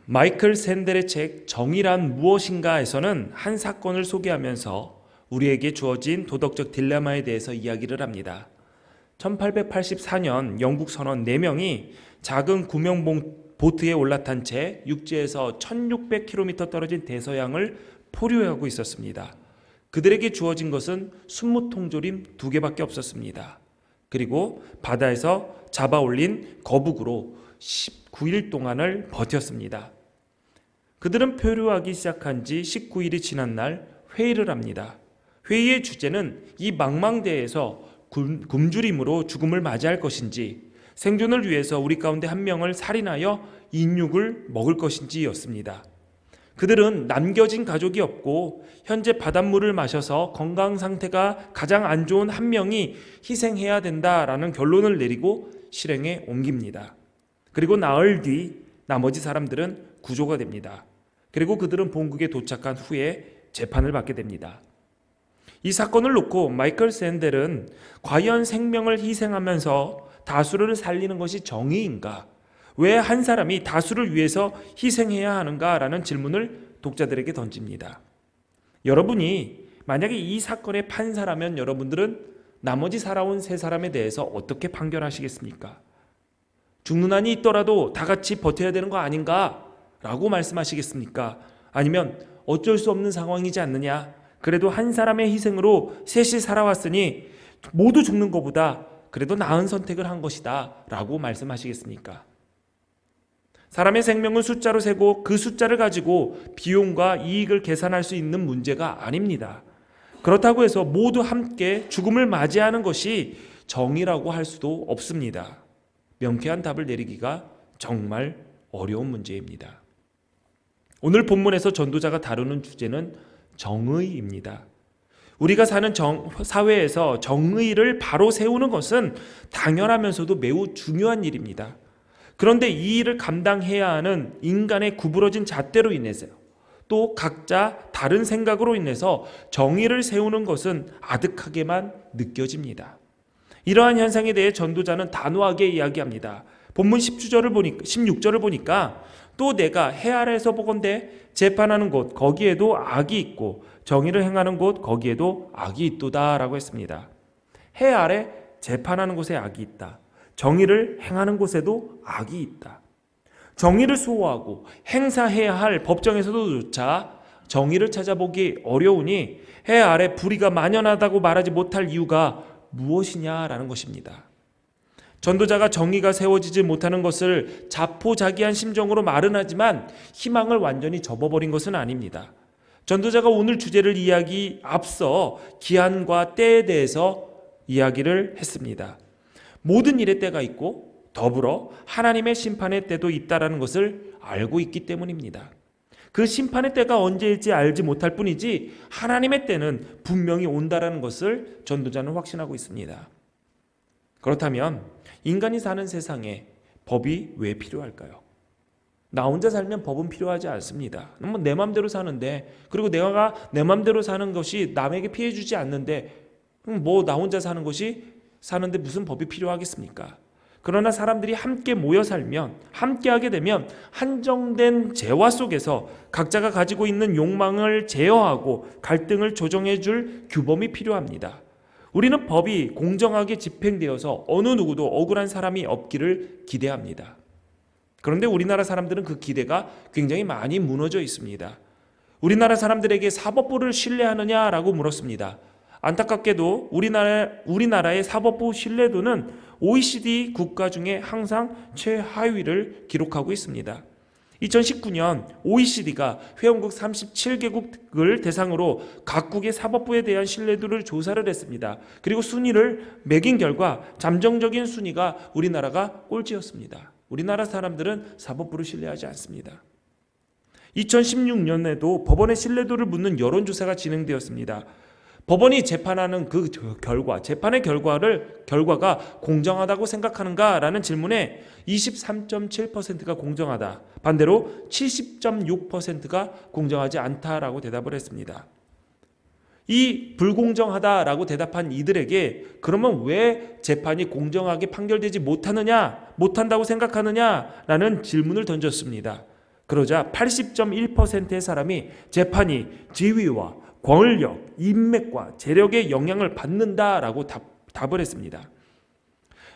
마이클 샌델의 책 정의란 무엇인가에서는 한 사건을 소개하면서 우리에게 주어진 도덕적 딜레마에 대해서 이야기를 합니다. 1884년 영국 선원 4명이 작은 구명 보트에 올라탄 채 육지에서 1600km 떨어진 대서양을 포류하고 있었습니다. 그들에게 주어진 것은 순무통조림 2개밖에 없었습니다. 그리고 바다에서 잡아올린 거북으로 19일 동안을 버텼습니다. 그들은 표류하기 시작한 지 19일이 지난 날 회의를 합니다. 회의의 주제는 이 망망대해에서 굶주림으로 죽음을 맞이할 것인지, 생존을 위해서 우리 가운데 한 명을 살인하여 인육을 먹을 것인지였습니다. 그들은 남겨진 가족이 없고 현재 바닷물을 마셔서 건강 상태가 가장 안 좋은 한 명이 희생해야 된다라는 결론을 내리고 실행에 옮깁니다. 그리고 나흘 뒤 나머지 사람들은 구조가 됩니다. 그리고 그들은 본국에 도착한 후에 재판을 받게 됩니다. 이 사건을 놓고 마이클 샌델은 과연 생명을 희생하면서 다수를 살리는 것이 정의인가? 왜 한 사람이 다수를 위해서 희생해야 하는가라는 질문을 독자들에게 던집니다. 여러분이 만약에 이 사건의 판사라면 여러분들은 나머지 살아온 3사람에 대해서 어떻게 판결하시겠습니까? 죽는 한이 있더라도 다 같이 버텨야 되는 거 아닌가? 라고 말씀하시겠습니까? 아니면 어쩔 수 없는 상황이지 않느냐? 그래도 한 사람의 희생으로 셋이 살아왔으니 모두 죽는 것보다 그래도 나은 선택을 한 것이다 라고 말씀하시겠습니까? 사람의 생명은 숫자로 세고 그 숫자를 가지고 비용과 이익을 계산할 수 있는 문제가 아닙니다. 그렇다고 해서 모두 함께 죽음을 맞이하는 것이 정의라고 할 수도 없습니다. 명쾌한 답을 내리기가 정말 어려운 문제입니다. 오늘 본문에서 전도자가 다루는 주제는 정의입니다. 우리가 사는 사회에서 정의를 바로 세우는 것은 당연하면서도 매우 중요한 일입니다. 그런데 이 일을 감당해야 하는 인간의 구부러진 잣대로 인해서 또 각자 다른 생각으로 인해서 정의를 세우는 것은 아득하게만 느껴집니다. 이러한 현상에 대해 전도자는 단호하게 이야기합니다. 본문 16절을 보니까 또 내가 해 아래에서 보건대 재판하는 곳 거기에도 악이 있고 정의를 행하는 곳 거기에도 악이 있도다 라고 했습니다. 해 아래 재판하는 곳에 악이 있다. 정의를 행하는 곳에도 악이 있다. 정의를 수호하고 행사해야 할 법정에서도조차 정의를 찾아보기 어려우니 해 아래 불의가 만연하다고 말하지 못할 이유가 무엇이냐라는 것입니다. 전도자가 정의가 세워지지 못하는 것을 자포자기한 심정으로 말은 하지만 희망을 완전히 접어버린 것은 아닙니다. 전도자가 오늘 주제를 앞서 기한과 때에 대해서 이야기를 했습니다. 모든 일의 때가 있고 더불어 하나님의 심판의 때도 있다는 것을 알고 있기 때문입니다. 그 심판의 때가 언제일지 알지 못할 뿐이지 하나님의 때는 분명히 온다라는 것을 전도자는 확신하고 있습니다. 그렇다면 인간이 사는 세상에 법이 왜 필요할까요? 나 혼자 살면 법은 필요하지 않습니다. 내 맘대로 사는데, 그리고 내가 내 맘대로 사는 것이 남에게 피해 주지 않는데 나 혼자 사는데 무슨 법이 필요하겠습니까? 그러나 사람들이 함께 모여 살면, 함께 하게 되면 한정된 재화 속에서 각자가 가지고 있는 욕망을 제어하고 갈등을 조정해 줄 규범이 필요합니다. 우리는 법이 공정하게 집행되어서 어느 누구도 억울한 사람이 없기를 기대합니다. 그런데 우리나라 사람들은 그 기대가 굉장히 많이 무너져 있습니다. 우리나라 사람들에게 사법부를 신뢰하느냐라고 물었습니다. 안타깝게도 우리나라의 사법부 신뢰도는 OECD 국가 중에 항상 최하위를 기록하고 있습니다. 2019년 OECD가 회원국 37개국을 대상으로 각국의 사법부에 대한 신뢰도를 조사를 했습니다. 그리고 순위를 매긴 결과 잠정적인 순위가 우리나라가 꼴찌였습니다. 우리나라 사람들은 사법부를 신뢰하지 않습니다. 2016년에도 법원의 신뢰도를 묻는 여론조사가 진행되었습니다. 법원이 재판하는 그 재판의 결과가 공정하다고 생각하는가라는 질문에 23.7%가 공정하다, 반대로 70.6%가 공정하지 않다라고 대답을 했습니다. 이 불공정하다라고 대답한 이들에게 그러면 왜 재판이 공정하게 판결되지 못한다고 생각하느냐라는 질문을 던졌습니다. 그러자 80.1%의 사람이 재판이 지위와 권력, 인맥과 재력의 영향을 받는다라고 답을 했습니다.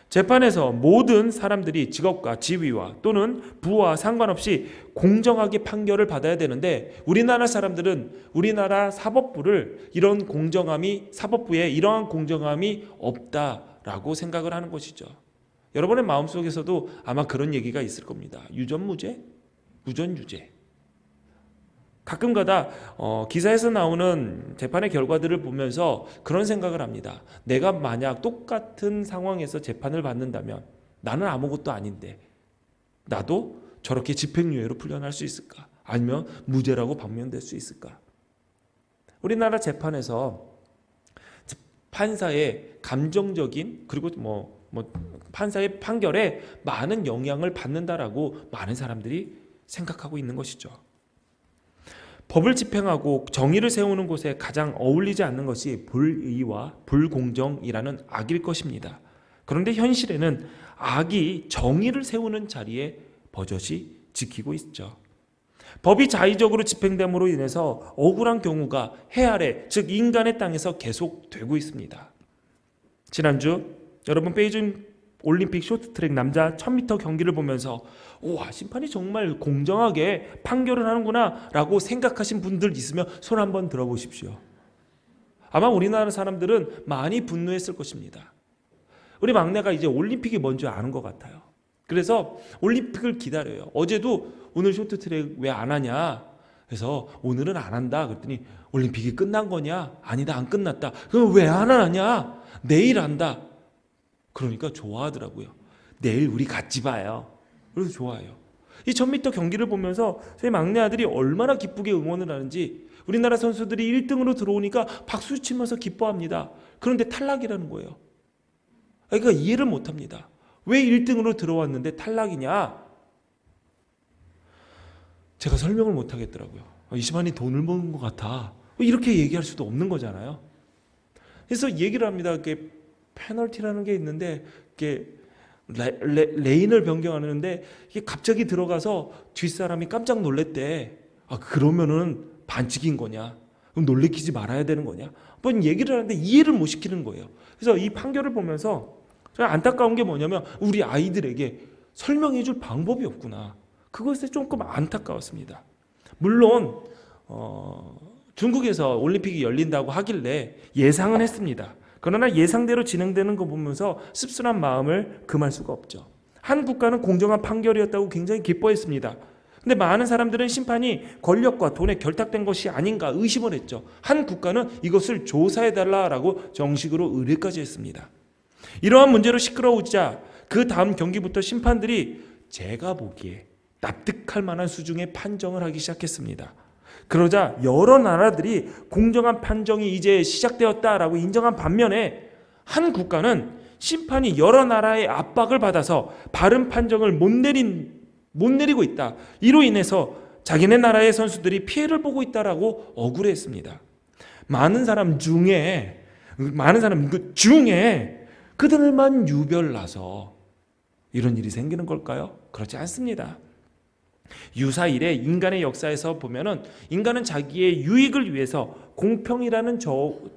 재판에서 모든 사람들이 직업과 지위와 또는 부와 상관없이 공정하게 판결을 받아야 되는데 우리나라 사람들은 우리나라 사법부를 사법부에 이러한 공정함이 없다라고 생각을 하는 것이죠. 여러분의 마음속에서도 아마 그런 얘기가 있을 겁니다. 유전무죄, 무전유죄. 가끔가다 기사에서 나오는 재판의 결과들을 보면서 그런 생각을 합니다. 내가 만약 똑같은 상황에서 재판을 받는다면 나는 아무것도 아닌데 나도 저렇게 집행유예로 풀려날 수 있을까? 아니면 무죄라고 방면될 수 있을까? 우리나라 재판에서 판사의 감정적인 그리고 판사의 판결에 많은 영향을 받는다라고 많은 사람들이 생각하고 있는 것이죠. 법을 집행하고 정의를 세우는 곳에 가장 어울리지 않는 것이 불의와 불공정이라는 악일 것입니다. 그런데 현실에는 악이 정의를 세우는 자리에 버젓이 지키고 있죠. 법이 자의적으로 집행됨으로 인해서 억울한 경우가 해 아래, 즉 인간의 땅에서 계속되고 있습니다. 지난주 여러분 베이징 올림픽 쇼트트랙 남자 1000m 경기를 보면서 와, 심판이 정말 공정하게 판결을 하는구나 라고 생각하신 분들 있으면 손 한번 들어보십시오. 아마 우리나라 사람들은 많이 분노했을 것입니다. 우리 막내가 이제 올림픽이 뭔지 아는 것 같아요. 그래서 올림픽을 기다려요. 어제도 오늘 쇼트트랙 왜 안 하냐, 그래서 오늘은 안 한다 그랬더니 올림픽이 끝난 거냐? 아니다, 안 끝났다. 그럼 왜 안 하냐? 내일 한다. 그러니까 좋아하더라고요. 내일 우리 같이 봐요. 그래서 좋아해요. 이 1000m 경기를 보면서 저희 막내 아들이 얼마나 기쁘게 응원을 하는지, 우리나라 선수들이 1등으로 들어오니까 박수 치면서 기뻐합니다. 그런데 탈락이라는 거예요. 그러니까 이해를 못합니다. 왜 1등으로 들어왔는데 탈락이냐? 제가 설명을 못하겠더라고요. 이 시간이 돈을 버는 것 같아. 이렇게 얘기할 수도 없는 거잖아요. 그래서 얘기를 합니다. 페널티라는 게 있는데 레인을 변경하는데 이게 갑자기 들어가서 뒷사람이 깜짝 놀랬대. 그러면은 반칙인 거냐? 그럼 놀래키지 말아야 되는 거냐? 한번 얘기를 하는데 이해를 못 시키는 거예요. 그래서 이 판결을 보면서 안타까운 게 뭐냐면 우리 아이들에게 설명해 줄 방법이 없구나. 그것에 조금 안타까웠습니다. 물론 중국에서 올림픽이 열린다고 하길래 예상은 했습니다. 그러나 예상대로 진행되는 거 보면서 씁쓸한 마음을 금할 수가 없죠. 한 국가는 공정한 판결이었다고 굉장히 기뻐했습니다. 근데 많은 사람들은 심판이 권력과 돈에 결탁된 것이 아닌가 의심을 했죠. 한 국가는 이것을 조사해달라고 정식으로 의뢰까지 했습니다. 이러한 문제로 시끄러우자 그 다음 경기부터 심판들이 제가 보기에 납득할 만한 수준의 판정을 하기 시작했습니다. 그러자 여러 나라들이 공정한 판정이 이제 시작되었다라고 인정한 반면에 한 국가는 심판이 여러 나라의 압박을 받아서 바른 판정을 못 내리고 있다. 이로 인해서 자기네 나라의 선수들이 피해를 보고 있다라고 억울해했습니다. 많은 사람 중에 그들만 유별나서 이런 일이 생기는 걸까요? 그렇지 않습니다. 유사일에 인간의 역사에서 보면은 인간은 자기의 유익을 위해서 공평이라는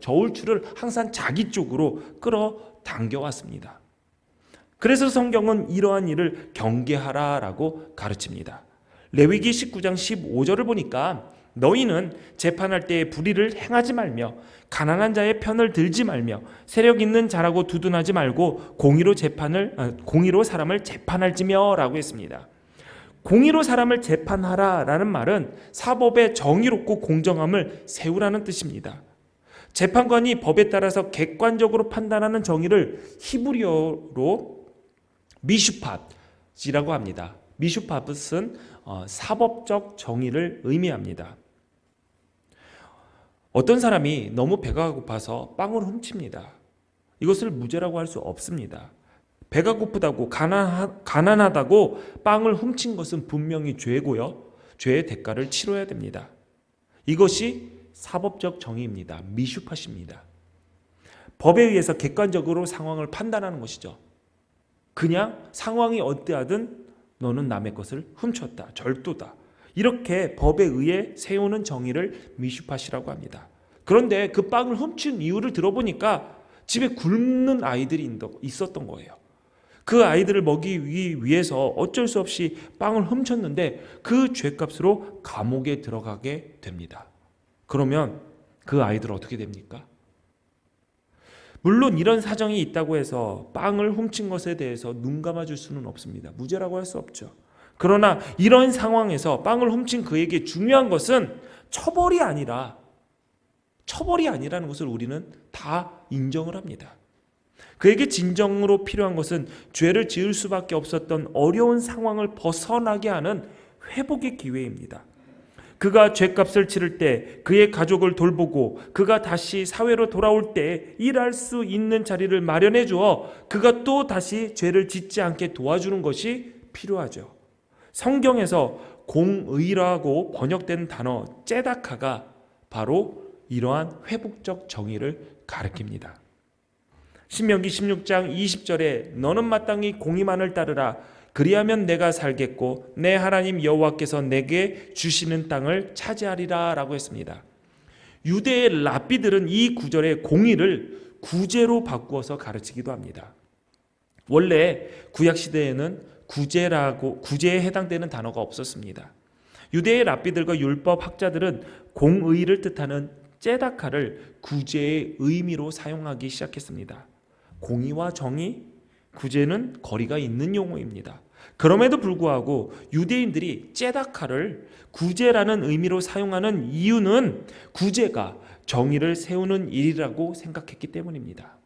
저울추를 항상 자기 쪽으로 끌어당겨왔습니다. 그래서 성경은 이러한 일을 경계하라라고 가르칩니다. 레위기 19장 15절을 보니까 너희는 재판할 때에 불의를 행하지 말며 가난한 자의 편을 들지 말며 세력 있는 자라고 두둔하지 말고 공의로 사람을 재판할지며 라고 했습니다. 공의로 사람을 재판하라라는 말은 사법의 정의롭고 공정함을 세우라는 뜻입니다. 재판관이 법에 따라서 객관적으로 판단하는 정의를 히브리어로 미슈팟이라고 합니다. 미슈팟은 사법적 정의를 의미합니다. 어떤 사람이 너무 배가 고파서 빵을 훔칩니다. 이것을 무죄라고 할 수 없습니다. 배가 고프다고 가난하다고 빵을 훔친 것은 분명히 죄고요. 죄의 대가를 치러야 됩니다. 이것이 사법적 정의입니다. 미슈팟입니다. 법에 의해서 객관적으로 상황을 판단하는 것이죠. 그냥 상황이 어떠하든 너는 남의 것을 훔쳤다, 절도다, 이렇게 법에 의해 세우는 정의를 미슈팟이라고 합니다. 그런데 그 빵을 훔친 이유를 들어보니까 집에 굶는 아이들이 있었던 거예요. 그 아이들을 먹이기 위해서 어쩔 수 없이 빵을 훔쳤는데 그 죄값으로 감옥에 들어가게 됩니다. 그러면 그 아이들은 어떻게 됩니까? 물론 이런 사정이 있다고 해서 빵을 훔친 것에 대해서 눈 감아줄 수는 없습니다. 무죄라고 할 수 없죠. 그러나 이런 상황에서 빵을 훔친 그에게 중요한 것은 처벌이 아니라는 것을 우리는 다 인정을 합니다. 그에게 진정으로 필요한 것은 죄를 지을 수밖에 없었던 어려운 상황을 벗어나게 하는 회복의 기회입니다. 그가 죄값을 치를 때 그의 가족을 돌보고 그가 다시 사회로 돌아올 때 일할 수 있는 자리를 마련해 주어 그가 또 다시 죄를 짓지 않게 도와주는 것이 필요하죠. 성경에서 공의라고 번역된 단어 째다카가 바로 이러한 회복적 정의를 가리킵니다. 신명기 16장 20절에 너는 마땅히 공의만을 따르라. 그리하면 내가 살겠고 내 하나님 여호와께서 내게 주시는 땅을 차지하리라 라고 했습니다. 유대의 랍비들은 이 구절의 공의를 구제로 바꾸어서 가르치기도 합니다. 원래 구약시대에는 구제에 해당되는 단어가 없었습니다. 유대의 랍비들과 율법 학자들은 공의를 뜻하는 째다카를 구제의 의미로 사용하기 시작했습니다. 공의와 정의, 구제는 거리가 있는 용어입니다. 그럼에도 불구하고 유대인들이 째다카를 구제라는 의미로 사용하는 이유는 구제가 정의를 세우는 일이라고 생각했기 때문입니다.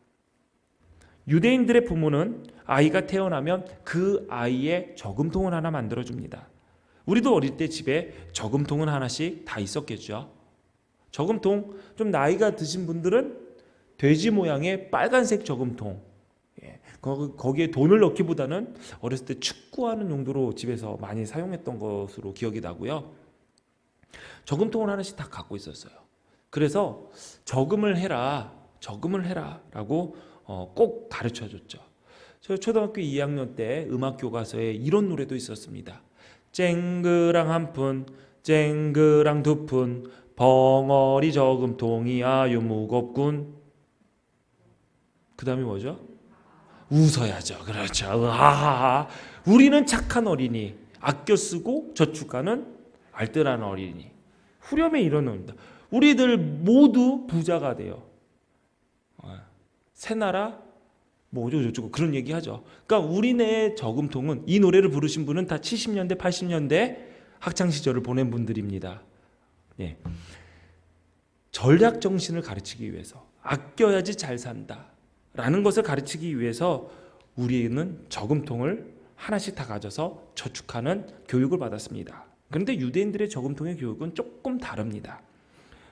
유대인들의 부모는 아이가 태어나면 그 아이의 저금통을 하나 만들어줍니다. 우리도 어릴 때 집에 저금통은 하나씩 다 있었겠죠. 저금통, 좀 나이가 드신 분들은 돼지 모양의 빨간색 저금통, 거기에 돈을 넣기보다는 어렸을 때 축구하는 용도로 집에서 많이 사용했던 것으로 기억이 나고요. 저금통을 하나씩 다 갖고 있었어요. 그래서 저금을 해라 라고 꼭 가르쳐줬죠. 저 초등학교 2학년 때 음악 교과서에 이런 노래도 있었습니다. 쨍그랑 한 푼, 쨍그랑 두 푼, 벙어리 저금통이 아유 무겁군. 그 다음에 뭐죠? 웃어야죠. 그렇죠. 아하하. 우리는 착한 어린이, 아껴 쓰고 저축하는 알뜰한 어린이. 후렴에 이런 겁니다. 우리들 모두 부자가 돼요. 새나라 뭐 어쩌고 그런 얘기하죠. 그러니까 우리네 저금통은, 이 노래를 부르신 분은 다 70년대 80년대 학창 시절을 보낸 분들입니다. 예. 전략 정신을 가르치기 위해서, 아껴야지 잘 산다 라는 것을 가르치기 위해서 우리는 저금통을 하나씩 다 가져서 저축하는 교육을 받았습니다. 그런데 유대인들의 저금통의 교육은 조금 다릅니다.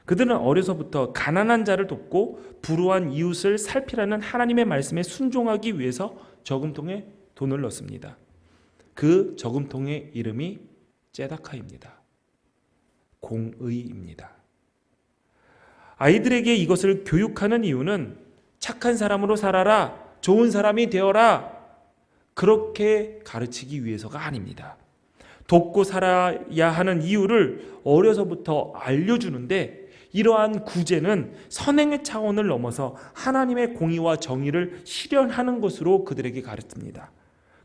그들은 어려서부터 가난한 자를 돕고 불우한 이웃을 살피라는 하나님의 말씀에 순종하기 위해서 저금통에 돈을 넣습니다. 그 저금통의 이름이 째다카입니다. 공의입니다. 아이들에게 이것을 교육하는 이유는 착한 사람으로 살아라, 좋은 사람이 되어라, 그렇게 가르치기 위해서가 아닙니다. 돕고 살아야 하는 이유를 어려서부터 알려주는데, 이러한 구제는 선행의 차원을 넘어서 하나님의 공의와 정의를 실현하는 것으로 그들에게 가르칩니다.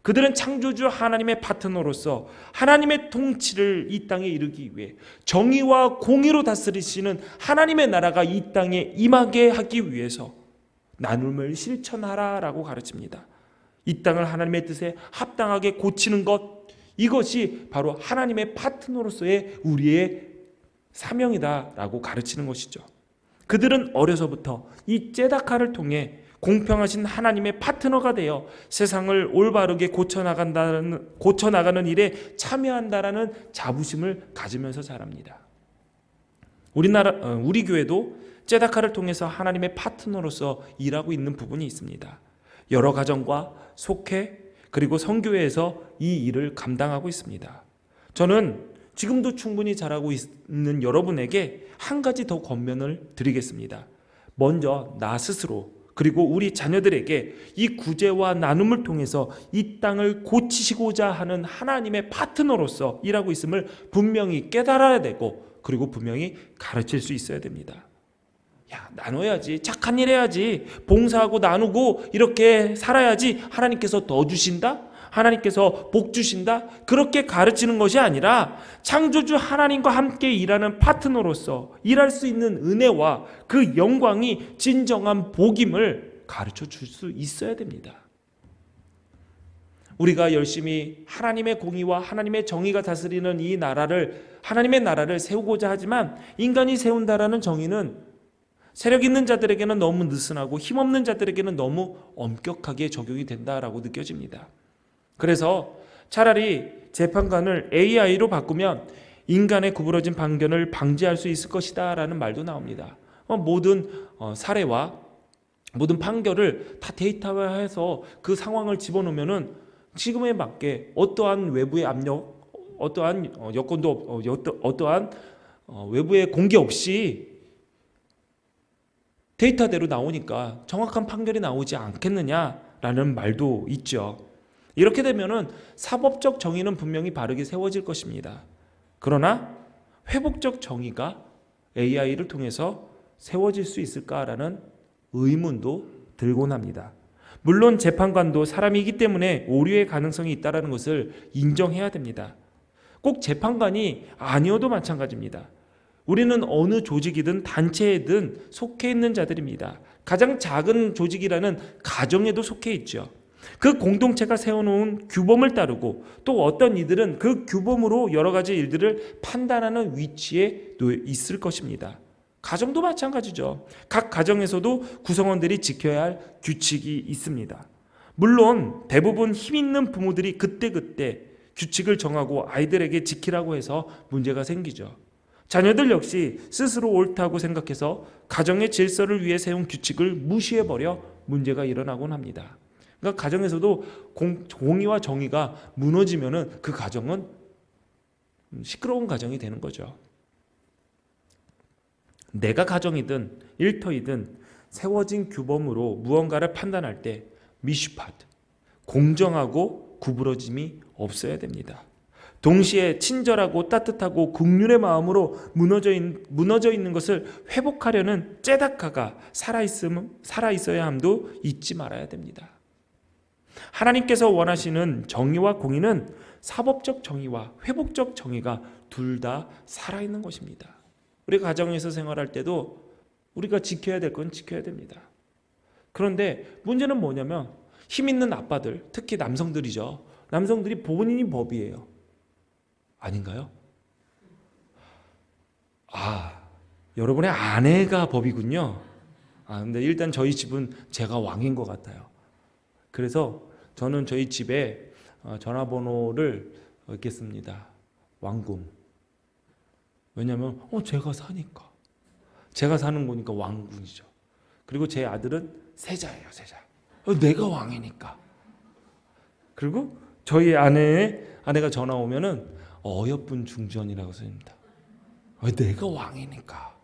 그들은 창조주 하나님의 파트너로서 하나님의 통치를 이 땅에 이루기 위해 정의와 공의로 다스리시는 하나님의 나라가 이 땅에 임하게 하기 위해서 나눔을 실천하라라고 가르칩니다. 이 땅을 하나님의 뜻에 합당하게 고치는 것, 이것이 바로 하나님의 파트너로서의 우리의 사명이다라고 가르치는 것이죠. 그들은 어려서부터 이 째다카를 통해 공평하신 하나님의 파트너가 되어 세상을 올바르게 고쳐나가는 일에 참여한다라는 자부심을 가지면서 자랍니다. 우리 교회도 째다카를 통해서 하나님의 파트너로서 일하고 있는 부분이 있습니다. 여러 가정과 속회 그리고 선교회에서 이 일을 감당하고 있습니다. 저는 지금도 충분히 잘하고 있는 여러분에게 한 가지 더 권면을 드리겠습니다. 먼저 나 스스로, 그리고 우리 자녀들에게 이 구제와 나눔을 통해서 이 땅을 고치시고자 하는 하나님의 파트너로서 일하고 있음을 분명히 깨달아야 되고, 그리고 분명히 가르칠 수 있어야 됩니다. 야, 나눠야지, 착한 일 해야지, 봉사하고 나누고 이렇게 살아야지 하나님께서 더 주신다? 하나님께서 복 주신다? 그렇게 가르치는 것이 아니라 창조주 하나님과 함께 일하는 파트너로서 일할 수 있는 은혜와 그 영광이 진정한 복임을 가르쳐 줄 수 있어야 됩니다. 우리가 열심히 하나님의 공의와 하나님의 정의가 다스리는 이 나라를, 하나님의 나라를 세우고자 하지만 인간이 세운다라는 정의는 세력 있는 자들에게는 너무 느슨하고 힘없는 자들에게는 너무 엄격하게 적용이 된다라고 느껴집니다. 그래서 차라리 재판관을 AI로 바꾸면 인간의 구부러진 판결을 방지할 수 있을 것이다 라는 말도 나옵니다. 모든 사례와 모든 판결을 다 데이터화해서 그 상황을 집어넣으면은 지금에 맞게 어떠한 외부의 압력, 어떠한 여건도 어떠한 외부의 공개 없이 데이터대로 나오니까 정확한 판결이 나오지 않겠느냐라는 말도 있죠. 이렇게 되면은 사법적 정의는 분명히 바르게 세워질 것입니다. 그러나 회복적 정의가 AI를 통해서 세워질 수 있을까라는 의문도 들곤 합니다. 물론 재판관도 사람이기 때문에 오류의 가능성이 있다는 것을 인정해야 됩니다. 꼭 재판관이 아니어도 마찬가지입니다. 우리는 어느 조직이든 단체에든 속해 있는 자들입니다. 가장 작은 조직이라는 가정에도 속해 있죠. 그 공동체가 세워놓은 규범을 따르고 또 어떤 이들은 그 규범으로 여러 가지 일들을 판단하는 위치에 있을 것입니다. 가정도 마찬가지죠. 각 가정에서도 구성원들이 지켜야 할 규칙이 있습니다. 물론 대부분 힘 있는 부모들이 그때그때 규칙을 정하고 아이들에게 지키라고 해서 문제가 생기죠. 자녀들 역시 스스로 옳다고 생각해서 가정의 질서를 위해 세운 규칙을 무시해버려 문제가 일어나곤 합니다. 그러니까 가정에서도 공의와 정의가 무너지면은 그 가정은 시끄러운 가정이 되는 거죠. 내가 가정이든 일터이든 세워진 규범으로 무언가를 판단할 때 미슈파트, 공정하고 구부러짐이 없어야 됩니다. 동시에 친절하고 따뜻하고 긍휼의 마음으로 무너져 있는 것을 회복하려는 째다카가 살아있어야 함도 잊지 말아야 됩니다. 하나님께서 원하시는 정의와 공의는 사법적 정의와 회복적 정의가 둘 다 살아있는 것입니다. 우리 가정에서 생활할 때도 우리가 지켜야 될 건 지켜야 됩니다. 그런데 문제는 뭐냐면 힘 있는 아빠들, 특히 남성들이죠. 남성들이 본인이 법이에요. 아닌가요? 여러분의 아내가 법이군요. 근데 일단 저희 집은 제가 왕인 것 같아요. 그래서 저는 저희 집에 전화번호를 넣겠습니다. 왕궁. 왜냐하면 제가 사니까. 제가 사는 거니까 왕궁이죠. 그리고 제 아들은 세자예요, 세자. 내가 왕이니까. 그리고 저희 아내가 전화 오면은 어여쁜 중전이라고 써집니다. 내가 왕이니까.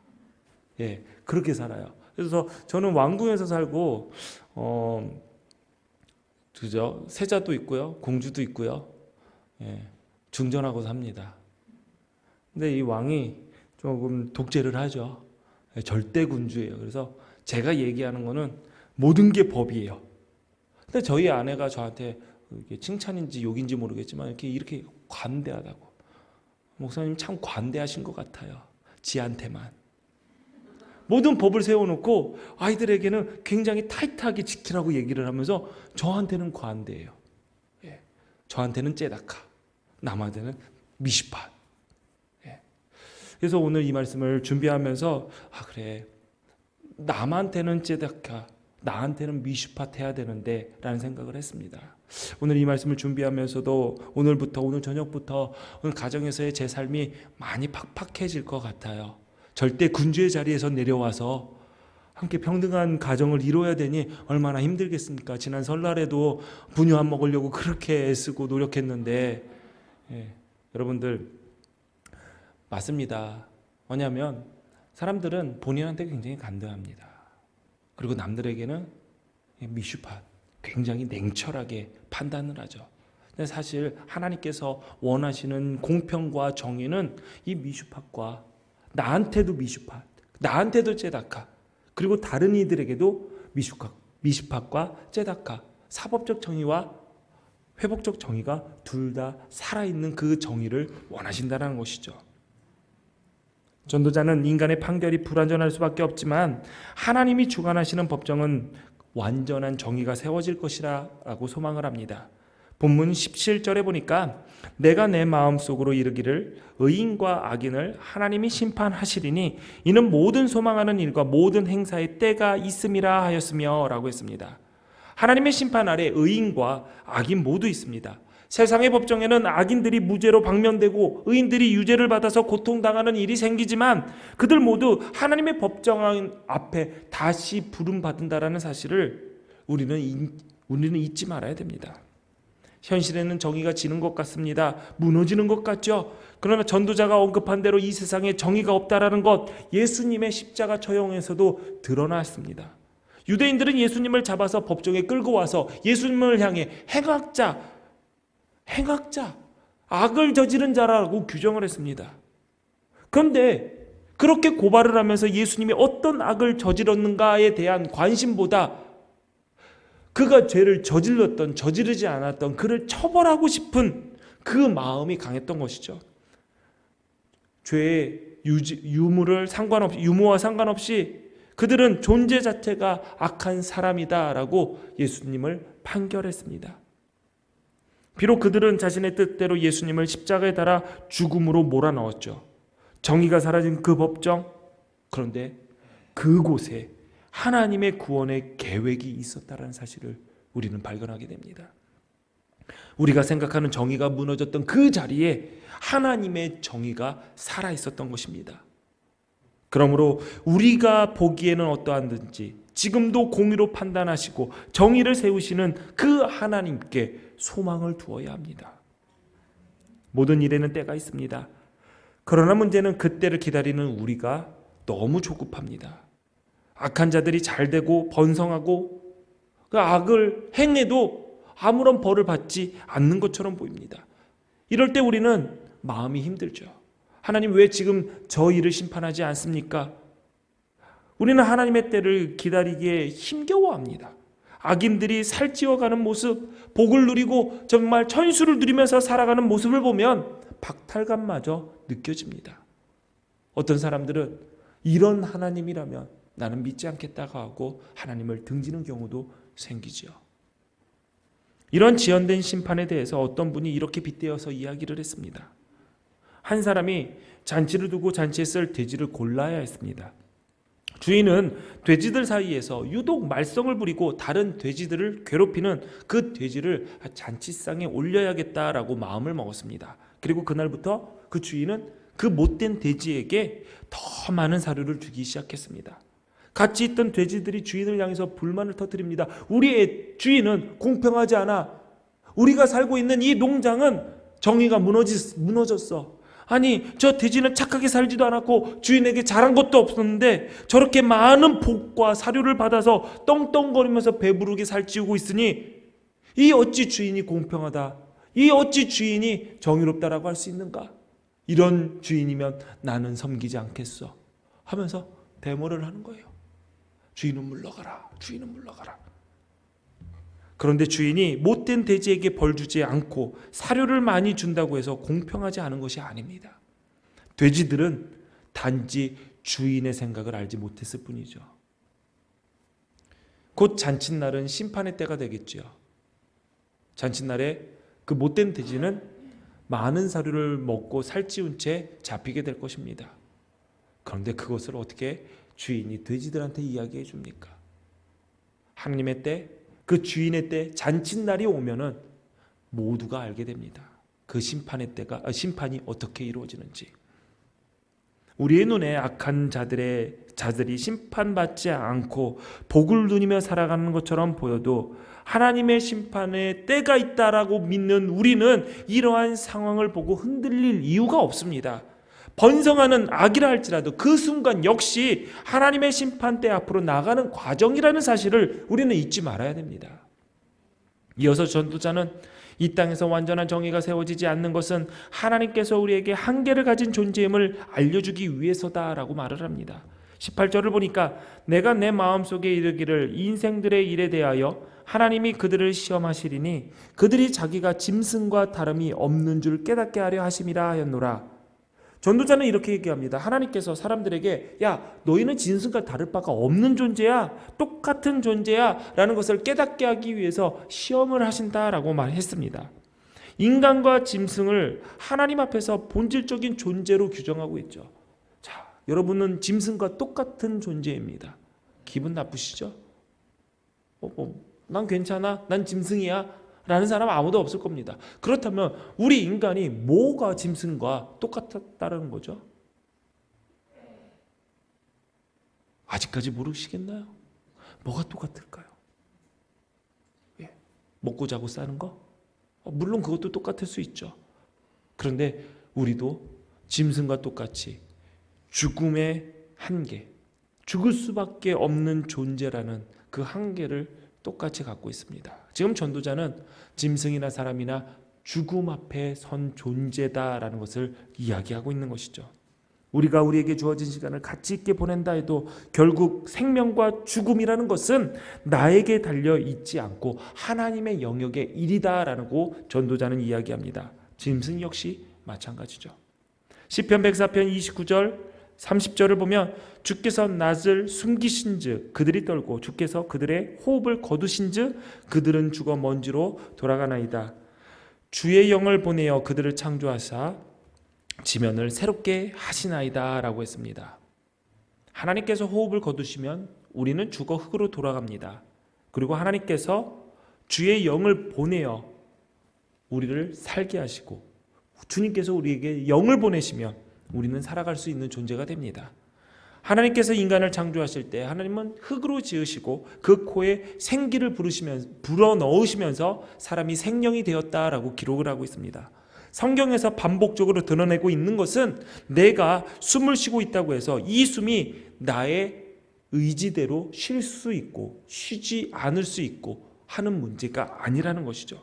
예, 그렇게 살아요. 그래서 저는 왕궁에서 살고 그죠? 세자도 있고요, 공주도 있고요. 예, 중전하고 삽니다. 근데 이 왕이 조금 독재를 하죠. 예, 절대 군주예요. 그래서 제가 얘기하는 거는 모든 게 법이에요. 근데 저희 아내가 저한테 칭찬인지 욕인지 모르겠지만 이렇게 관대하다고. 목사님 참 관대하신 것 같아요. 지한테만. 모든 법을 세워놓고 아이들에게는 굉장히 타이트하게 지키라고 얘기를 하면서 저한테는 관대해요. 예. 저한테는 째다카, 남한테는 미시팟. 예. 그래서 오늘 이 말씀을 준비하면서 그래, 남한테는 째다카, 나한테는 미슈팟 해야 되는데 라는 생각을 했습니다. 오늘 이 말씀을 준비하면서도 오늘 저녁부터 오늘 가정에서의 제 삶이 많이 팍팍해질 것 같아요. 절대 군주의 자리에서 내려와서 함께 평등한 가정을 이루어야 되니 얼마나 힘들겠습니까? 지난 설날에도 분유 안 먹으려고 그렇게 애쓰고 노력했는데 여러분들 맞습니다. 왜냐하면 사람들은 본인한테 굉장히 간대합니다. 그리고 남들에게는 미슈팟 굉장히 냉철하게 판단을 하죠. 근데 사실 하나님께서 원하시는 공평과 정의는 이 미슈팟과 나한테도 미슈팟, 나한테도 째다카, 그리고 다른 이들에게도 미슈팟과 째다카, 사법적 정의와 회복적 정의가 둘 다 살아있는 그 정의를 원하신다는 것이죠. 전도자는 인간의 판결이 불완전할 수밖에 없지만 하나님이 주관하시는 법정은 완전한 정의가 세워질 것이라고 소망을 합니다. 본문 17절에 보니까 내가 내 마음속으로 이르기를 의인과 악인을 하나님이 심판하시리니 이는 모든 소망하는 일과 모든 행사의 때가 있음이라 하였으며 라고 했습니다. 하나님의 심판 아래 의인과 악인 모두 있습니다. 세상의 법정에는 악인들이 무죄로 방면되고 의인들이 유죄를 받아서 고통당하는 일이 생기지만 그들 모두 하나님의 법정 앞에 다시 부름받는다라는 사실을 우리는 잊지 말아야 됩니다. 현실에는 정의가 지는 것 같습니다. 무너지는 것 같죠. 그러나 전도자가 언급한 대로 이 세상에 정의가 없다라는 것 예수님의 십자가 처형에서도 드러났습니다. 유대인들은 예수님을 잡아서 법정에 끌고 와서 예수님을 향해 행악자, 악을 저지른 자라고 규정을 했습니다. 그런데 그렇게 고발을 하면서 예수님이 어떤 악을 저질렀는가에 대한 관심보다 그가 죄를 저지르지 않았던 그를 처벌하고 싶은 그 마음이 강했던 것이죠. 죄의 유무와 상관없이 그들은 존재 자체가 악한 사람이다라고 예수님을 판결했습니다. 비록 그들은 자신의 뜻대로 예수님을 십자가에 달아 죽음으로 몰아넣었죠. 정의가 사라진 그 법정, 그런데 그곳에 하나님의 구원의 계획이 있었다는 사실을 우리는 발견하게 됩니다. 우리가 생각하는 정의가 무너졌던 그 자리에 하나님의 정의가 살아있었던 것입니다. 그러므로 우리가 보기에는 어떠한지 지금도 공의로 판단하시고 정의를 세우시는 그 하나님께 소망을 두어야 합니다. 모든 일에는 때가 있습니다. 그러나 문제는 그 때를 기다리는 우리가 너무 조급합니다. 악한 자들이 잘되고 번성하고 그 악을 행해도 아무런 벌을 받지 않는 것처럼 보입니다. 이럴 때 우리는 마음이 힘들죠. 하나님 왜 지금 저 일을 심판하지 않습니까? 우리는 하나님의 때를 기다리기에 힘겨워합니다. 악인들이 살찌워가는 모습, 복을 누리고 정말 천수를 누리면서 살아가는 모습을 보면 박탈감마저 느껴집니다. 어떤 사람들은 이런 하나님이라면 나는 믿지 않겠다고 하고 하나님을 등지는 경우도 생기죠. 이런 지연된 심판에 대해서 어떤 분이 이렇게 빗대어서 이야기를 했습니다. 한 사람이 잔치를 두고 잔치에 쓸 돼지를 골라야 했습니다. 주인은 돼지들 사이에서 유독 말썽을 부리고 다른 돼지들을 괴롭히는 그 돼지를 잔치상에 올려야겠다라고 마음을 먹었습니다. 그리고 그날부터 그 주인은 그 못된 돼지에게 더 많은 사료를 주기 시작했습니다. 같이 있던 돼지들이 주인을 향해서 불만을 터뜨립니다. 우리의 주인은 공평하지 않아. 우리가 살고 있는 이 농장은 정의가 무너졌어. 아니 저 돼지는 착하게 살지도 않았고 주인에게 잘한 것도 없었는데 저렇게 많은 복과 사료를 받아서 떵떵거리면서 배부르게 살찌우고 있으니 이 어찌 주인이 공평하다, 이 어찌 주인이 정의롭다라고 할 수 있는가? 이런 주인이면 나는 섬기지 않겠어 하면서 데모를 하는 거예요. 주인은 물러가라, 주인은 물러가라. 그런데 주인이 못된 돼지에게 벌 주지 않고 사료를 많이 준다고 해서 공평하지 않은 것이 아닙니다. 돼지들은 단지 주인의 생각을 알지 못했을 뿐이죠. 곧 잔칫날은 심판의 때가 되겠죠. 잔칫날에 그 못된 돼지는 많은 사료를 먹고 살찌운 채 잡히게 될 것입니다. 그런데 그것을 어떻게 주인이 돼지들한테 이야기해 줍니까? 하나님의 때, 그 주인의 때, 잔칫날이 오면은 모두가 알게 됩니다. 그 심판이 어떻게 이루어지는지. 우리의 눈에 악한 자들이 심판받지 않고 복을 누리며 살아가는 것처럼 보여도 하나님의 심판의 때가 있다라고 믿는 우리는 이러한 상황을 보고 흔들릴 이유가 없습니다. 번성하는 악이라 할지라도 그 순간 역시 하나님의 심판대 앞으로 나가는 과정이라는 사실을 우리는 잊지 말아야 됩니다. 이어서 전도자는 이 땅에서 완전한 정의가 세워지지 않는 것은 하나님께서 우리에게 한계를 가진 존재임을 알려주기 위해서다라고 말을 합니다. 18절을 보니까 내가 내 마음속에 이르기를 인생들의 일에 대하여 하나님이 그들을 시험하시리니 그들이 자기가 짐승과 다름이 없는 줄 깨닫게 하려 하심이라 하였노라. 전도자는 이렇게 얘기합니다. 하나님께서 사람들에게 야 너희는 짐승과 다를 바가 없는 존재야, 똑같은 존재야 라는 것을 깨닫게 하기 위해서 시험을 하신다라고 말했습니다. 인간과 짐승을 하나님 앞에서 본질적인 존재로 규정하고 있죠. 자, 여러분은 짐승과 똑같은 존재입니다. 기분 나쁘시죠? 난 괜찮아, 난 짐승이야 라는 사람 아무도 없을 겁니다. 그렇다면 우리 인간이 뭐가 짐승과 똑같다는 거죠? 아직까지 모르시겠나요? 뭐가 똑같을까요? 먹고 자고 사는 거? 물론 그것도 똑같을 수 있죠. 그런데 우리도 짐승과 똑같이 죽음의 한계, 죽을 수밖에 없는 존재라는 그 한계를 똑같이 갖고 있습니다. 지금 전도자는 짐승이나 사람이나 죽음 앞에 선 존재다라는 것을 이야기하고 있는 것이죠. 우리가 우리에게 주어진 시간을 가치 있게 보낸다 해도 결국 생명과 죽음이라는 것은 나에게 달려 있지 않고 하나님의 영역의 일이다라고 전도자는 이야기합니다. 짐승 역시 마찬가지죠. 시편 104편 29절 30절을 보면 주께서 낯을 숨기신즉 그들이 떨고 주께서 그들의 호흡을 거두신즉 그들은 죽어 먼지로 돌아가나이다. 주의 영을 보내어 그들을 창조하사 지면을 새롭게 하시나이다 라고 했습니다. 하나님께서 호흡을 거두시면 우리는 죽어 흙으로 돌아갑니다. 그리고 하나님께서 주의 영을 보내어 우리를 살게 하시고 주님께서 우리에게 영을 보내시면 우리는 살아갈 수 있는 존재가 됩니다. 하나님께서 인간을 창조하실 때 하나님은 흙으로 지으시고 그 코에 생기를 불어넣으시면서 사람이 생명이 되었다라고 기록을 하고 있습니다. 성경에서 반복적으로 드러내고 있는 것은 내가 숨을 쉬고 있다고 해서 이 숨이 나의 의지대로 쉴 수 있고 쉬지 않을 수 있고 하는 문제가 아니라는 것이죠.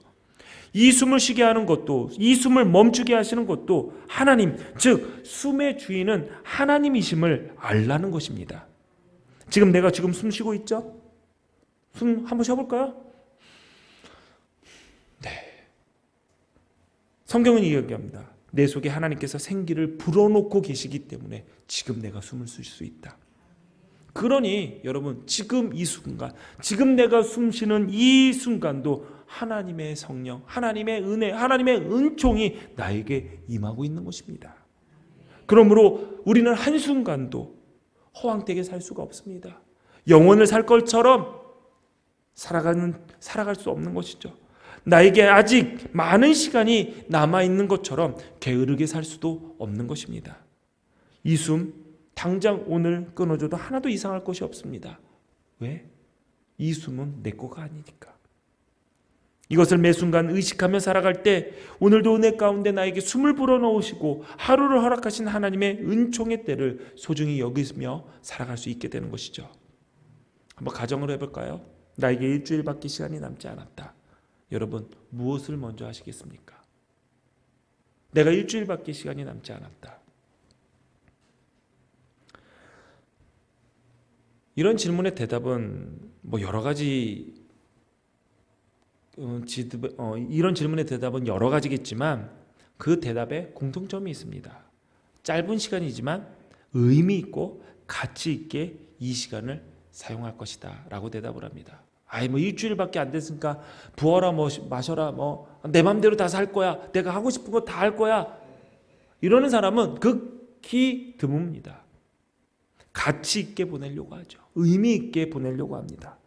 이 숨을 쉬게 하는 것도, 이 숨을 멈추게 하시는 것도 하나님, 즉 숨의 주인은 하나님이심을 알라는 것입니다. 지금 내가 지금 숨 쉬고 있죠? 숨 한번 쉬어볼까요? 네. 성경은 이야기합니다. 내 속에 하나님께서 생기를 불어넣고 계시기 때문에 지금 내가 숨을 쉴 수 있다. 그러니 여러분 지금 이 순간, 지금 내가 숨 쉬는 이 순간도 하나님의 성령, 하나님의 은혜, 하나님의 은총이 나에게 임하고 있는 것입니다. 그러므로 우리는 한순간도 허황되게 살 수가 없습니다. 영원을 살 것처럼 살아갈 수 없는 것이죠. 나에게 아직 많은 시간이 남아있는 것처럼 게으르게 살 수도 없는 것입니다. 이 숨 당장 오늘 끊어줘도 하나도 이상할 것이 없습니다. 왜? 이 숨은 내 거가 아니니까. 이것을 매 순간 의식하며 살아갈 때 오늘도 은혜 가운데 나에게 숨을 불어넣으시고 하루를 허락하신 하나님의 은총의 때를 소중히 여기며 살아갈 수 있게 되는 것이죠. 한번 가정을 해볼까요? 나에게 일주일밖에 시간이 남지 않았다. 여러분 무엇을 먼저 하시겠습니까? 내가 일주일밖에 시간이 남지 않았다. 이런 질문의 대답은 여러 가지 이런 질문의 대답은 여러 가지겠지만 그 대답에 공통점이 있습니다. 짧은 시간이지만 의미 있고 가치 있게 이 시간을 사용할 것이다 라고 대답을 합니다. 일주일밖에 안 됐으니까 부어라 마셔라 내 맘대로 다 살 거야, 내가 하고 싶은 거 다 할 거야, 이러는 사람은 극히 드뭅니다. 가치 있게 보내려고 하죠. 의미 있게 보내려고 합니다.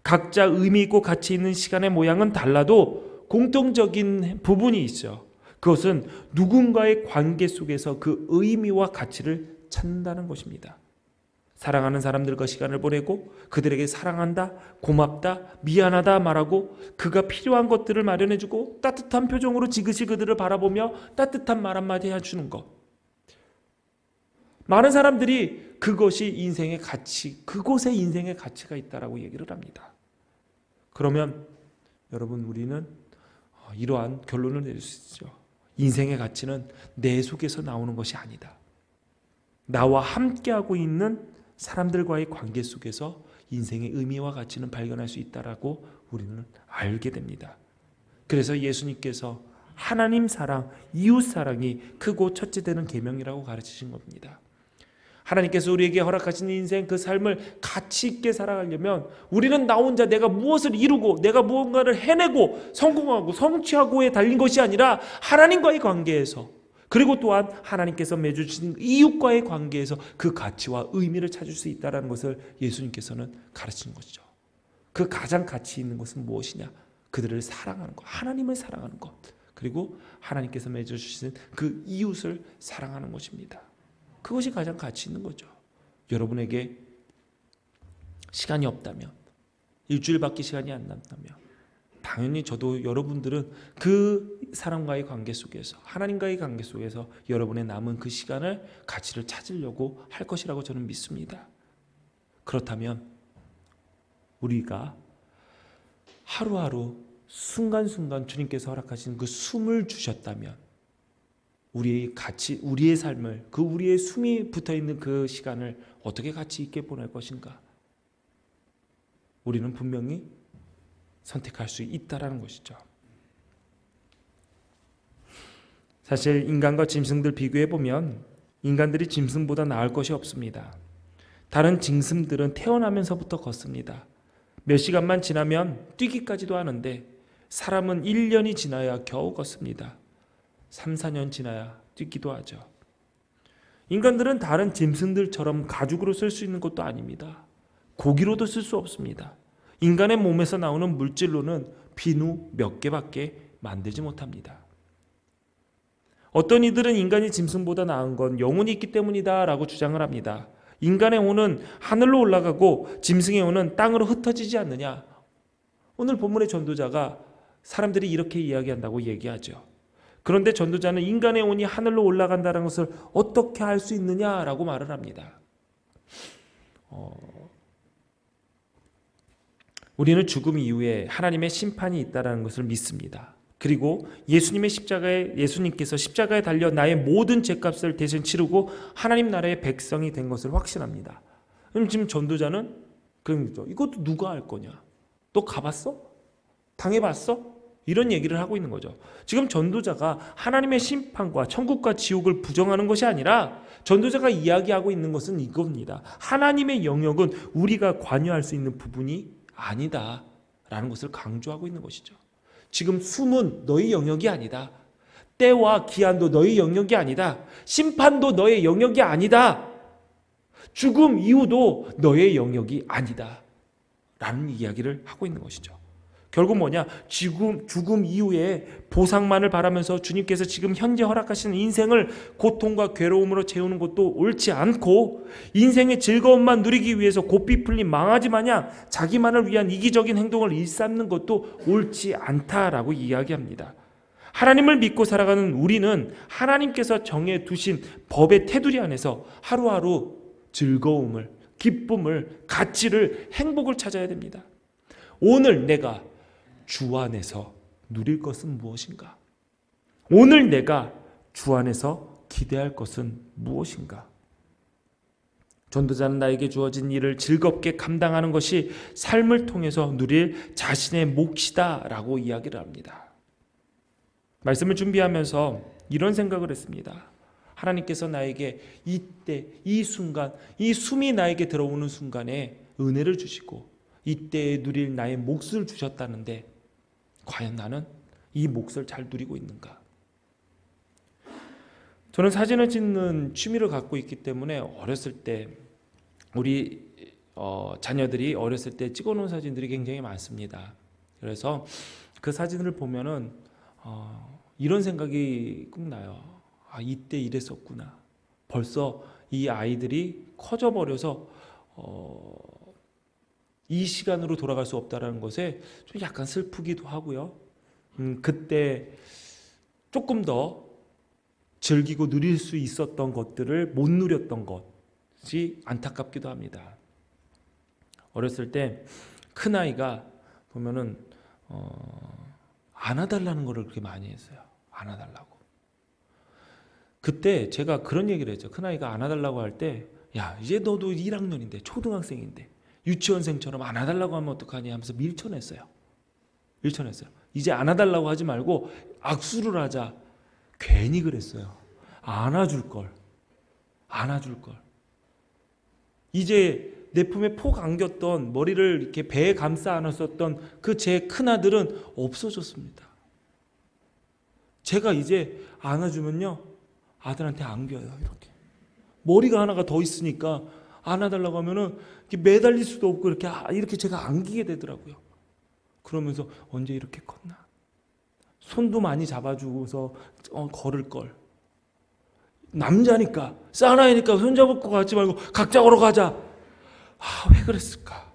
각자 의미 있고 가치 있는 시간의 모양은 달라도 공통적인 부분이 있죠. 그것은 누군가의 관계 속에서 그 의미와 가치를 찾는다는 것입니다. 사랑하는 사람들과 시간을 보내고 그들에게 사랑한다, 고맙다, 미안하다 말하고 그가 필요한 것들을 마련해주고 따뜻한 표정으로 지그시 그들을 바라보며 따뜻한 말 한마디 해주는 것. 많은 사람들이 그것이 인생의 가치, 그곳에 인생의 가치가 있다라고 얘기를 합니다. 그러면 여러분, 우리는 이러한 결론을 내릴 수 있죠. 인생의 가치는 내 속에서 나오는 것이 아니다. 나와 함께하고 있는 사람들과의 관계 속에서 인생의 의미와 가치는 발견할 수 있다라고 우리는 알게 됩니다. 그래서 예수님께서 하나님 사랑, 이웃 사랑이 크고 첫째 되는 계명이라고 가르치신 겁니다. 하나님께서 우리에게 허락하신 인생, 그 삶을 가치 있게 살아가려면 우리는 나 혼자 내가 무엇을 이루고 내가 무언가를 해내고 성공하고 성취하고에 달린 것이 아니라 하나님과의 관계에서, 그리고 또한 하나님께서 맺어주신 이웃과의 관계에서 그 가치와 의미를 찾을 수 있다는 것을 예수님께서는 가르치는 것이죠. 그 가장 가치 있는 것은 무엇이냐? 그들을 사랑하는 것, 하나님을 사랑하는 것, 그리고 하나님께서 맺어주신 그 이웃을 사랑하는 것입니다. 그것이 가장 가치 있는 거죠. 여러분에게 시간이 없다면, 일주일밖에 시간이 안 남다면, 당연히 저도 여러분들은 그 사람과의 관계 속에서, 하나님과의 관계 속에서 여러분의 남은 그 시간을, 가치를 찾으려고 할 것이라고 저는 믿습니다. 그렇다면 우리가 하루하루 순간순간 주님께서 허락하신 그 숨을 주셨다면 우리의 가치, 우리의 삶을, 그 우리의 숨이 붙어있는 그 시간을 어떻게 가치 있게 보낼 것인가? 우리는 분명히 선택할 수 있다라는 것이죠. 사실 인간과 짐승들 비교해 보면 인간들이 짐승보다 나을 것이 없습니다. 다른 짐승들은 태어나면서부터 걷습니다. 몇 시간만 지나면 뛰기까지도 하는데 사람은 1년이 지나야 겨우 걷습니다. 3, 4년 지나야 뛰기도 하죠. 인간들은 다른 짐승들처럼 가죽으로 쓸 수 있는 것도 아닙니다. 고기로도 쓸 수 없습니다. 인간의 몸에서 나오는 물질로는 비누 몇 개밖에 만들지 못합니다. 어떤 이들은 인간이 짐승보다 나은 건 영혼이 있기 때문이다 라고 주장을 합니다. 인간의 혼은 하늘로 올라가고 짐승의 혼은 땅으로 흩어지지 않느냐. 오늘 본문의 전도자가 사람들이 이렇게 이야기한다고 얘기하죠. 그런데 전도자는 인간의 혼이 하늘로 올라간다는 것을 어떻게 알 수 있느냐라고 말을 합니다. 우리는 죽음 이후에 하나님의 심판이 있다는 것을 믿습니다. 그리고 예수님께서 십자가에 달려 나의 모든 죄값을 대신 치르고 하나님 나라의 백성이 된 것을 확신합니다. 그럼 지금 전도자는 그런 거죠. 이것도 누가 할 거냐? 너 가봤어? 당해봤어? 이런 얘기를 하고 있는 거죠. 지금 전도자가 하나님의 심판과 천국과 지옥을 부정하는 것이 아니라 전도자가 이야기하고 있는 것은 이겁니다. 하나님의 영역은 우리가 관여할 수 있는 부분이 아니다 라는 것을 강조하고 있는 것이죠. 지금 숨은 너의 영역이 아니다. 때와 기한도 너의 영역이 아니다. 심판도 너의 영역이 아니다. 죽음 이후도 너의 영역이 아니다 라는 이야기를 하고 있는 것이죠. 결국 뭐냐? 죽음 이후에 보상만을 바라면서 주님께서 지금 현재 허락하시는 인생을 고통과 괴로움으로 채우는 것도 옳지 않고, 인생의 즐거움만 누리기 위해서 고삐 풀린 망아지 마냥 자기만을 위한 이기적인 행동을 일삼는 것도 옳지 않다라고 이야기합니다. 하나님을 믿고 살아가는 우리는 하나님께서 정해 두신 법의 테두리 안에서 하루하루 즐거움을, 기쁨을, 가치를, 행복을 찾아야 됩니다. 오늘 내가 주 안에서 누릴 것은 무엇인가? 오늘 내가 주 안에서 기대할 것은 무엇인가? 전도자는 나에게 주어진 일을 즐겁게 감당하는 것이 삶을 통해서 누릴 자신의 몫이다 라고 이야기를 합니다. 말씀을 준비하면서 이런 생각을 했습니다. 하나님께서 나에게 이때, 이 순간, 이 숨이 나에게 들어오는 순간에 은혜를 주시고 이때에 누릴 나의 몫을 주셨다는데 과연 나는 이 몫을 잘 누리고 있는가? 저는 사진을 찍는 취미를 갖고 있기 때문에 어렸을 때 우리 자녀들이 어렸을 때 찍어놓은 사진들이 굉장히 많습니다. 그래서 그 사진을 보면은 이런 생각이 꼭 나요. 아, 이때 이랬었구나. 벌써 이 아이들이 커져 버려서 이 시간으로 돌아갈 수 없다는 것에 좀 약간 슬프기도 하고요. 그때 조금 더 즐기고 누릴 수 있었던 것들을 못 누렸던 것이 안타깝기도 합니다. 어렸을 때 큰아이가 보면은 안아달라는 거를 그렇게 많이 했어요. 안아달라고. 그때 제가 그런 얘기를 했죠. 큰아이가 안아달라고 할 때, 야, 이제 너도 1학년인데 초등학생인데 유치원생처럼 안아달라고 하면 어떡하니 하면서 밀쳐냈어요. 이제 안아달라고 하지 말고 악수를 하자. 괜히 그랬어요. 안아줄 걸. 이제 내 품에 폭 안겼던, 머리를 이렇게 배에 감싸 안았었던 그 제 큰아들은 없어졌습니다. 제가 이제 안아주면요, 아들한테 안겨요. 이렇게 머리가 하나가 더 있으니까 안아달라고 하면은 이렇게 매달릴 수도 없고 이렇게 제가 안기게 되더라고요. 그러면서 언제 이렇게 컸나? 손도 많이 잡아주고서 걸을 걸. 남자니까, 사나이니까 손잡을 거 같지 말고 각자 걸어가자. 왜 그랬을까?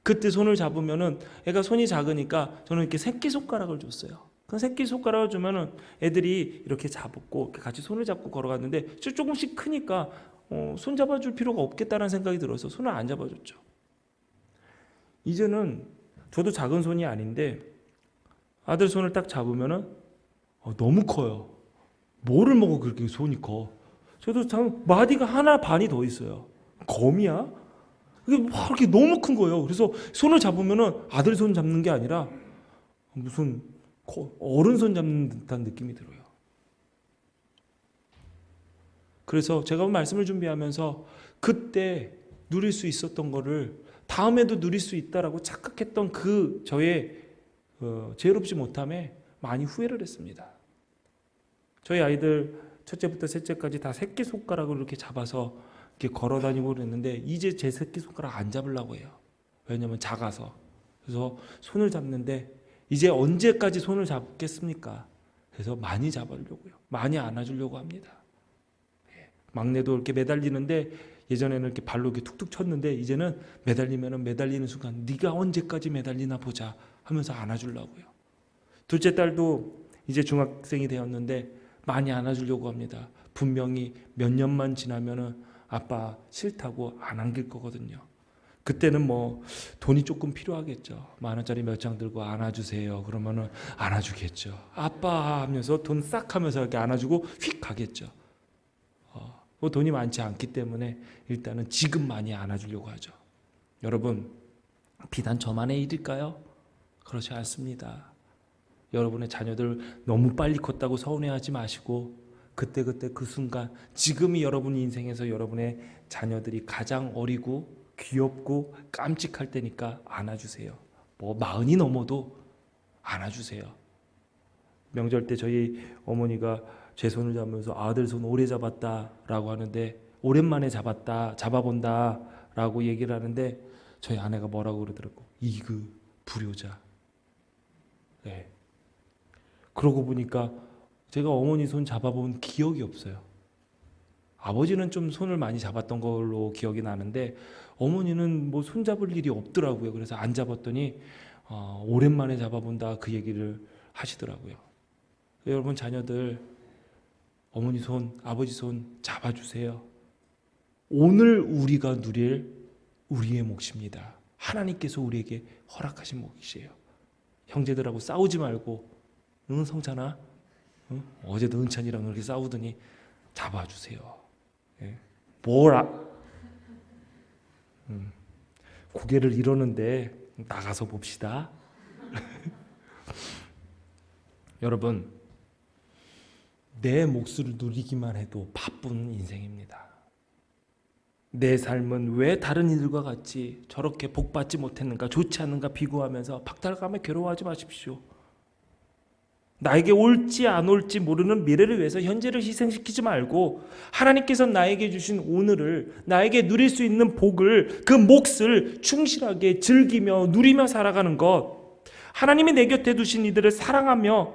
그때 손을 잡으면은 애가 손이 작으니까 저는 이렇게 새끼손가락을 줬어요. 그 새끼손가락을 주면은 애들이 이렇게 잡고 같이 손을 잡고 걸어갔는데 조금씩 크니까 손 잡아줄 필요가 없겠다는 생각이 들어서 손을 안 잡아줬죠. 이제는 저도 작은 손이 아닌데 아들 손을 딱 잡으면은 너무 커요. 뭐를 먹어 그렇게 손이 커? 저도 참 마디가 하나 반이 더 있어요. 거미야? 이게 막 이렇게 너무 큰 거예요. 그래서 손을 잡으면은 아들 손 잡는 게 아니라 무슨 어른 손 잡는 듯한 느낌이 들어요. 그래서 제가 말씀을 준비하면서 그때 누릴 수 있었던 거를 다음에도 누릴 수 있다라고 착각했던 그 저의 지혜롭지 못함에 많이 후회를 했습니다. 저희 아이들 첫째부터 셋째까지 다 새끼손가락을 이렇게 잡아서 이렇게 걸어다니고 그랬는데 이제 제 새끼손가락 안 잡으려고 해요. 왜냐하면 작아서. 그래서 손을 잡는데 이제 언제까지 손을 잡겠습니까? 그래서 많이 잡으려고요. 많이 안아주려고 합니다. 막내도 이렇게 매달리는데 예전에는 이렇게 발로 이렇게 툭툭 쳤는데 이제는 매달리는 순간 네가 언제까지 매달리나 보자 하면서 안아주려고요. 둘째 딸도 이제 중학생이 되었는데 많이 안아주려고 합니다. 분명히 몇 년만 지나면은 아빠 싫다고 안 안길 거거든요. 그때는 뭐 돈이 조금 필요하겠죠. 10,000원짜리 몇 장 들고 안아주세요. 그러면은 안아주겠죠. 아빠 하면서 돈 싹 하면서 이렇게 안아주고 휙 가겠죠. 돈이 많지 않기 때문에 일단은 지금 많이 안아주려고 하죠. 여러분, 비단 저만의 일일까요? 그렇지 않습니다. 여러분의 자녀들 너무 빨리 컸다고 서운해하지 마시고 그때 그 순간 지금이 여러분 인생에서 여러분의 자녀들이 가장 어리고 귀엽고 깜찍할 때니까 안아주세요. 40이 넘어도 안아주세요. 명절 때 저희 어머니가 제 손을 잡으면서 아들 손 오래 잡았다라고 하는데 오랜만에 잡아본다라고 얘기를 하는데 저희 아내가 뭐라고 그러더라고. 이그 불효자. 네. 그러고 보니까 제가 어머니 손 잡아본 기억이 없어요. 아버지는 좀 손을 많이 잡았던 걸로 기억이 나는데 어머니는 뭐 손 잡을 일이 없더라고요. 그래서 안 잡았더니 오랜만에 잡아본다 그 얘기를 하시더라고요. 여러분 자녀들 어머니 손, 아버지 손 잡아주세요. 오늘 우리가 누릴 우리의 몫입니다. 하나님께서 우리에게 허락하신 몫이에요. 형제들하고 싸우지 말고 응 성찬아? 응? 어제도 은찬이랑 그렇게 싸우더니 잡아주세요. 예. 고개를 이러는데 나가서 봅시다. 여러분, 내 몫을 누리기만 해도 바쁜 인생입니다. 내 삶은 왜 다른 이들과 같이 저렇게 복받지 못했는가, 좋지 않은가 비교하면서 박탈감에 괴로워하지 마십시오. 나에게 올지 안 올지 모르는 미래를 위해서 현재를 희생시키지 말고 하나님께서 나에게 주신 오늘을, 나에게 누릴 수 있는 복을, 그 몫을 충실하게 즐기며 누리며 살아가는 것, 하나님이 내 곁에 두신 이들을 사랑하며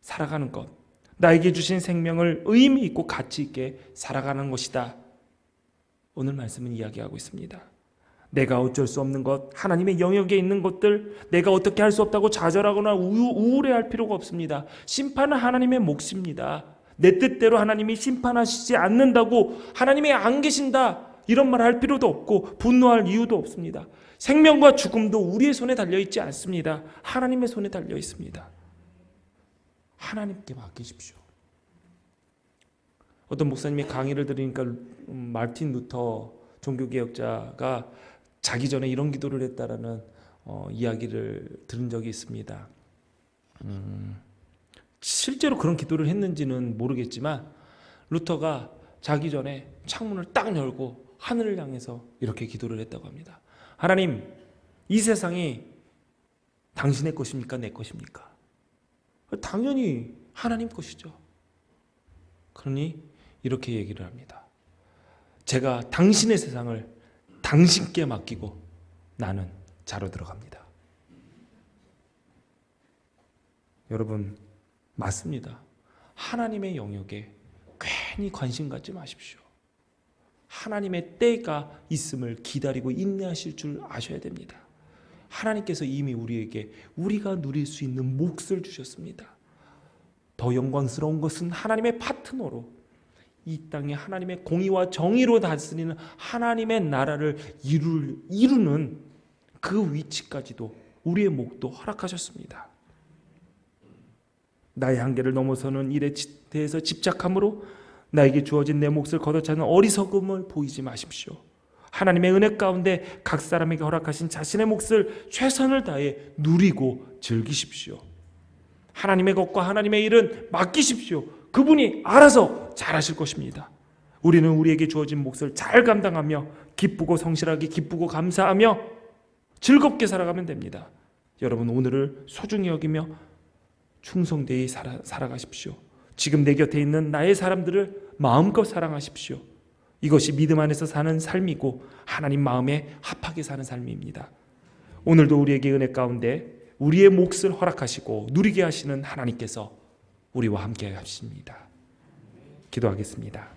살아가는 것, 나에게 주신 생명을 의미 있고 가치 있게 살아가는 것이다. 오늘 말씀은 이야기하고 있습니다. 내가 어쩔 수 없는 것, 하나님의 영역에 있는 것들, 내가 어떻게 할 수 없다고 좌절하거나 우울해할 필요가 없습니다. 심판은 하나님의 몫입니다. 내 뜻대로 하나님이 심판하시지 않는다고 하나님이 안 계신다 이런 말 할 필요도 없고 분노할 이유도 없습니다. 생명과 죽음도 우리의 손에 달려있지 않습니다. 하나님의 손에 달려 있습니다. 하나님께 맡기십시오. 어떤 목사님이 강의를 들으니까 마르틴 루터 종교개혁자가 자기 전에 이런 기도를 했다라는 이야기를 들은 적이 있습니다. 실제로 그런 기도를 했는지는 모르겠지만 루터가 자기 전에 창문을 딱 열고 하늘을 향해서 이렇게 기도를 했다고 합니다. 하나님, 이 세상이 당신의 것입니까? 내 것입니까? 당연히 하나님 것이죠. 그러니 이렇게 얘기를 합니다. 제가 당신의 세상을 당신께 맡기고 나는 자러 들어갑니다. 여러분, 맞습니다. 하나님의 영역에 괜히 관심 갖지 마십시오. 하나님의 때가 있음을 기다리고 인내하실 줄 아셔야 됩니다. 하나님께서 이미 우리에게 우리가 누릴 수 있는 몫을 주셨습니다. 더 영광스러운 것은 하나님의 파트너로 이 땅에 하나님의 공의와 정의로 다스리는 하나님의 나라를 이루는 그 위치까지도 우리의 몫도 허락하셨습니다. 나의 한계를 넘어서는 일에 대해서 집착함으로 나에게 주어진 내 몫을 걷어차는 어리석음을 보이지 마십시오. 하나님의 은혜 가운데 각 사람에게 허락하신 자신의 몫을 최선을 다해 누리고 즐기십시오. 하나님의 것과 하나님의 일은 맡기십시오. 그분이 알아서 잘하실 것입니다. 우리는 우리에게 주어진 몫을 잘 감당하며 기쁘고 성실하게 기쁘고 감사하며 즐겁게 살아가면 됩니다. 여러분, 오늘을 소중히 여기며 충성되이 살아가십시오. 지금 내 곁에 있는 나의 사람들을 마음껏 사랑하십시오. 이것이 믿음 안에서 사는 삶이고 하나님 마음에 합하게 사는 삶입니다. 오늘도 우리에게 은혜 가운데 우리의 몫을 허락하시고 누리게 하시는 하나님께서 우리와 함께 하십니다. 기도하겠습니다.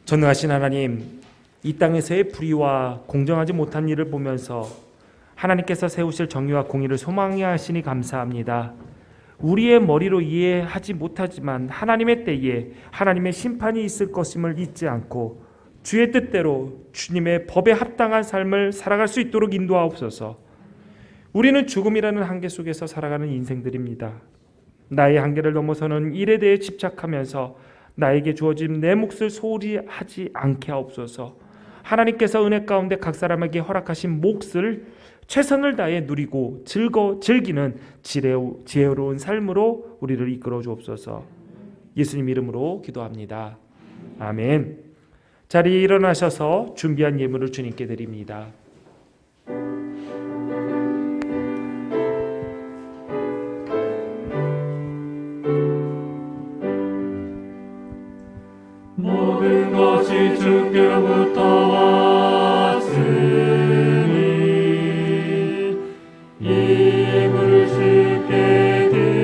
전능하신 하나님, 이 땅에서의 불의와 공정하지 못한 일을 보면서 하나님께서 세우실 정의와 공의를 소망해 하시니 감사합니다. 우리의 머리로 이해하지 못하지만 하나님의 때에 하나님의 심판이 있을 것임을 잊지 않고 주의 뜻대로 주님의 법에 합당한 삶을 살아갈 수 있도록 인도하옵소서. 우리는 죽음이라는 한계 속에서 살아가는 인생들입니다. 나의 한계를 넘어서는 일에 대해 집착하면서 나에게 주어진 내 몫을 소홀히 하지 않게 하옵소서. 하나님께서 은혜 가운데 각 사람에게 허락하신 몫을 최선을 다해 누리고 즐기는 지혜로운 삶으로 우리를 이끌어 주옵소서. 예수님 이름으로 기도합니다. 아멘. 자리에 일어나셔서 준비한 예물을 주님께 드립니다. 모든 것이 주께로부터 왔으니 이 예물을 주께 드리나이다.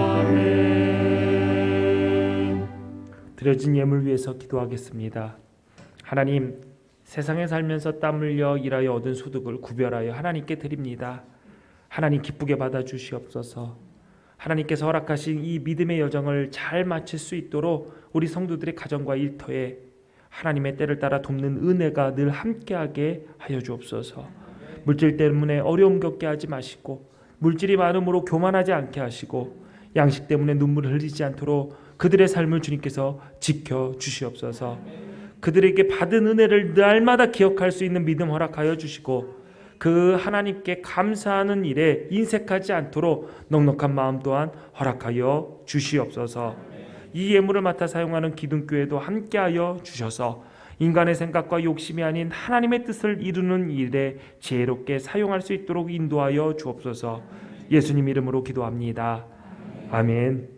아멘. 드려진 예물 위해서 기도하겠습니다. 하나님, 세상에 살면서 땀 흘려 일하여 얻은 소득을 구별하여 하나님께 드립니다. 하나님 기쁘게 받아주시옵소서. 하나님께서 허락하신 이 믿음의 여정을 잘 마칠 수 있도록 우리 성도들의 가정과 일터에 하나님의 때를 따라 돕는 은혜가 늘 함께하게 하여 주옵소서. 물질 때문에 어려움 겪게 하지 마시고 물질이 많음으로 교만하지 않게 하시고 양식 때문에 눈물을 흘리지 않도록 그들의 삶을 주님께서 지켜주시옵소서. 그들에게 받은 은혜를 날마다 기억할 수 있는 믿음 허락하여 주시고 그 하나님께 감사하는 일에 인색하지 않도록 넉넉한 마음 또한 허락하여 주시옵소서. 이 예물을 맡아 사용하는 기둥교회도 함께하여 주셔서 인간의 생각과 욕심이 아닌 하나님의 뜻을 이루는 일에 지혜롭게 사용할 수 있도록 인도하여 주옵소서. 예수님 이름으로 기도합니다. 아멘.